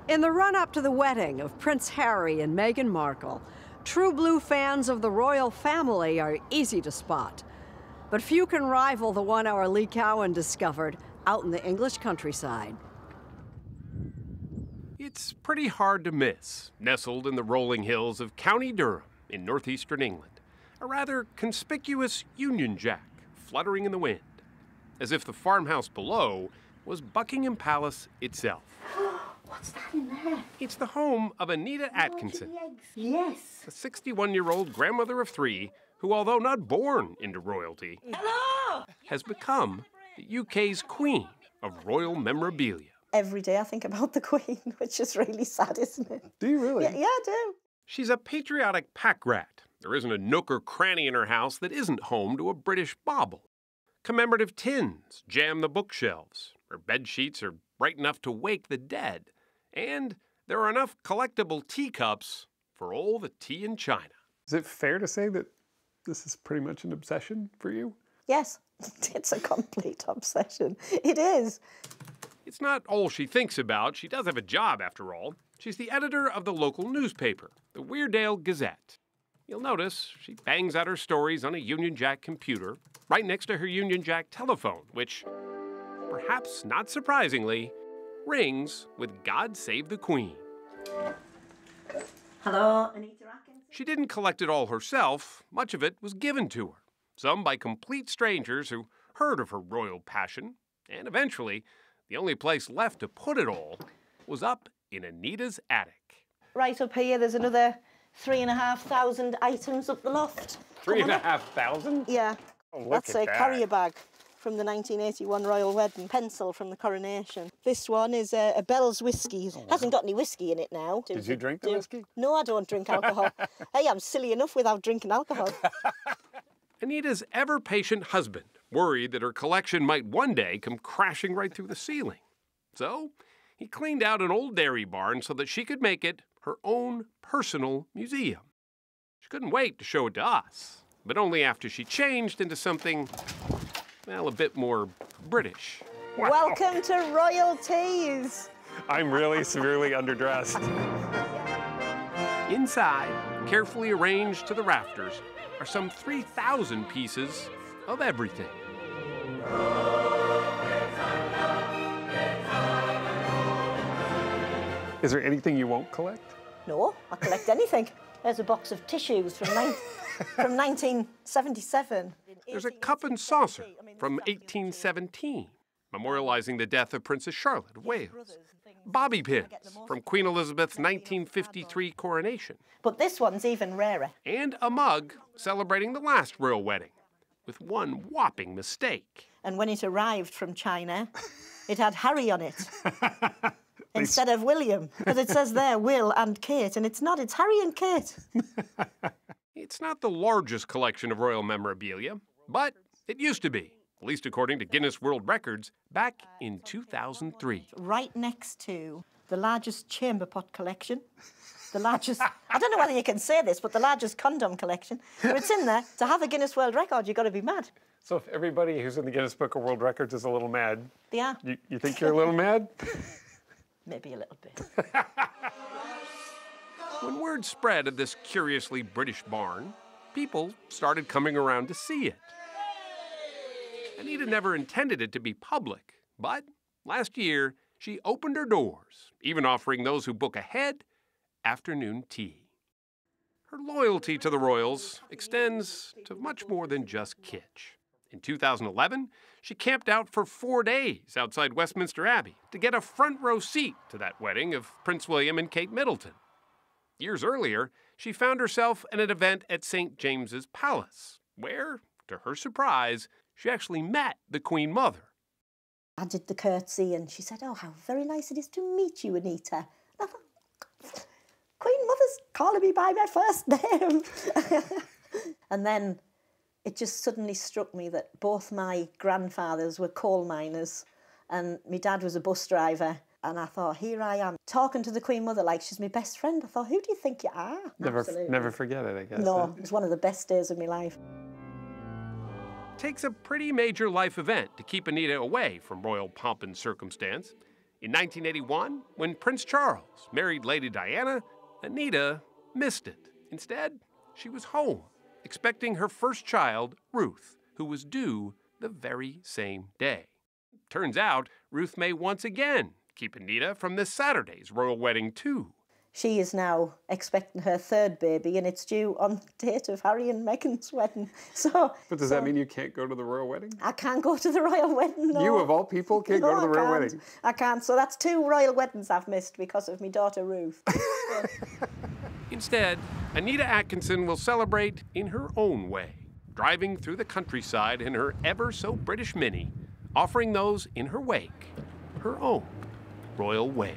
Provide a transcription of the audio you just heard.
In the run-up to the wedding of Prince Harry and Meghan Markle, true blue fans of the royal family are easy to spot. But few can rival the one our Lee Cowan discovered out in the English countryside. It's pretty hard to miss, nestled in the rolling hills of County Durham in northeastern England, a rather conspicuous Union Jack fluttering in the wind, as if the farmhouse below was Buckingham Palace itself. What's that in there? It's the home of Anita Atkinson. Yes. A 61-year-old grandmother of 3 who, although not born into royalty, has become the UK's queen of royal memorabilia. Every day I think about the Queen, which is really sad, isn't it? Do you really? Yeah, I do. She's a patriotic pack rat. There isn't a nook or cranny in her house that isn't home to a British bauble. Commemorative tins jam the bookshelves. Her bed sheets are bright enough to wake the dead. And there are enough collectible teacups for all the tea in China. Is it fair to say that this is pretty much an obsession for you? Yes, it's a complete obsession. It is. It's not all she thinks about. She does have a job, after all. She's the editor of the local newspaper, the Weardale Gazette. You'll notice she bangs out her stories on a Union Jack computer right next to her Union Jack telephone, which, perhaps not surprisingly, rings with God Save the Queen. Hello, Anita Atkinson. She didn't collect it all herself. Much of it was given to her, some by complete strangers who heard of her royal passion, and eventually, the only place left to put it all was up in Anita's attic. Right up here, there's another 3,500 items up the loft. 3,500? Yeah. Oh, That's a carrier bag from the 1981 royal wedding. Pencil from the coronation. This one is a Bell's whiskey. Hasn't got any whiskey in it now. Did you drink the whiskey? No, I don't drink alcohol. Hey, I'm silly enough without drinking alcohol. Anita's ever-patient husband worried that her collection might one day come crashing right through the ceiling. So he cleaned out an old dairy barn so that she could make it her own personal museum. She couldn't wait to show it to us, but only after she changed into something, well, a bit more British. Wow. Welcome to royalties. I'm really severely underdressed. Inside, carefully arranged to the rafters, are some 3,000 pieces of everything. Is there anything you won't collect? No, I collect anything. There's a box of tissues from 1977. There's a cup and saucer from 1817, memorializing the death of Princess Charlotte of Wales. Bobby pins from Queen Elizabeth's 1953 coronation. But this one's even rarer. And a mug celebrating the last royal wedding, with one whopping mistake. And when it arrived from China, it had Harry on it instead of William. Because it says there, Will and Kate, and it's not, it's Harry and Kate. It's not the largest collection of royal memorabilia, but it used to be, at least according to Guinness World Records, back in 2003. Right next to the largest chamber pot collection, the largest, I don't know whether you can say this, but the largest condom collection. But it's in there. To have a Guinness World Record, you've got to be mad. So if everybody who's in the Guinness Book of World Records is a little mad, They are. you think you're a little mad? Maybe a little bit. When word spread of this curiously British barn, people started coming around to see it. Anita never intended it to be public, but last year she opened her doors, even offering those who book ahead afternoon tea. Her loyalty to the royals extends to much more than just kitsch. In 2011, she camped out for 4 days outside Westminster Abbey to get a front row seat to that wedding of Prince William and Kate Middleton. Years earlier, she found herself at an event at St. James's Palace, where, to her surprise, she actually met the Queen Mother. I did the curtsy and she said, oh, how very nice it is to meet you, Anita. And I thought, Queen Mother's calling me by my first name. And then it just suddenly struck me that both my grandfathers were coal miners and my dad was a bus driver. And I thought, here I am, talking to the Queen Mother like she's my best friend. I thought, who do you think you are? Never forget it, I guess. No, it was one of the best days of my life. Takes a pretty major life event to keep Anita away from royal pomp and circumstance. In 1981, when Prince Charles married Lady Diana, Anita missed it. Instead, she was home, expecting her first child, Ruth, who was due the very same day. Turns out, Ruth may once again keep Anita from this Saturday's royal wedding, too. She is now expecting her third baby, and it's due on the date of Harry and Meghan's wedding. But does that mean you can't go to the royal wedding? I can't go to the royal wedding, no. You, of all people, can't go to the royal wedding? I can't. So that's 2 royal weddings I've missed because of my daughter Ruth. Instead, Anita Atkinson will celebrate in her own way, driving through the countryside in her ever-so-British Mini, offering those in her wake her own royal way.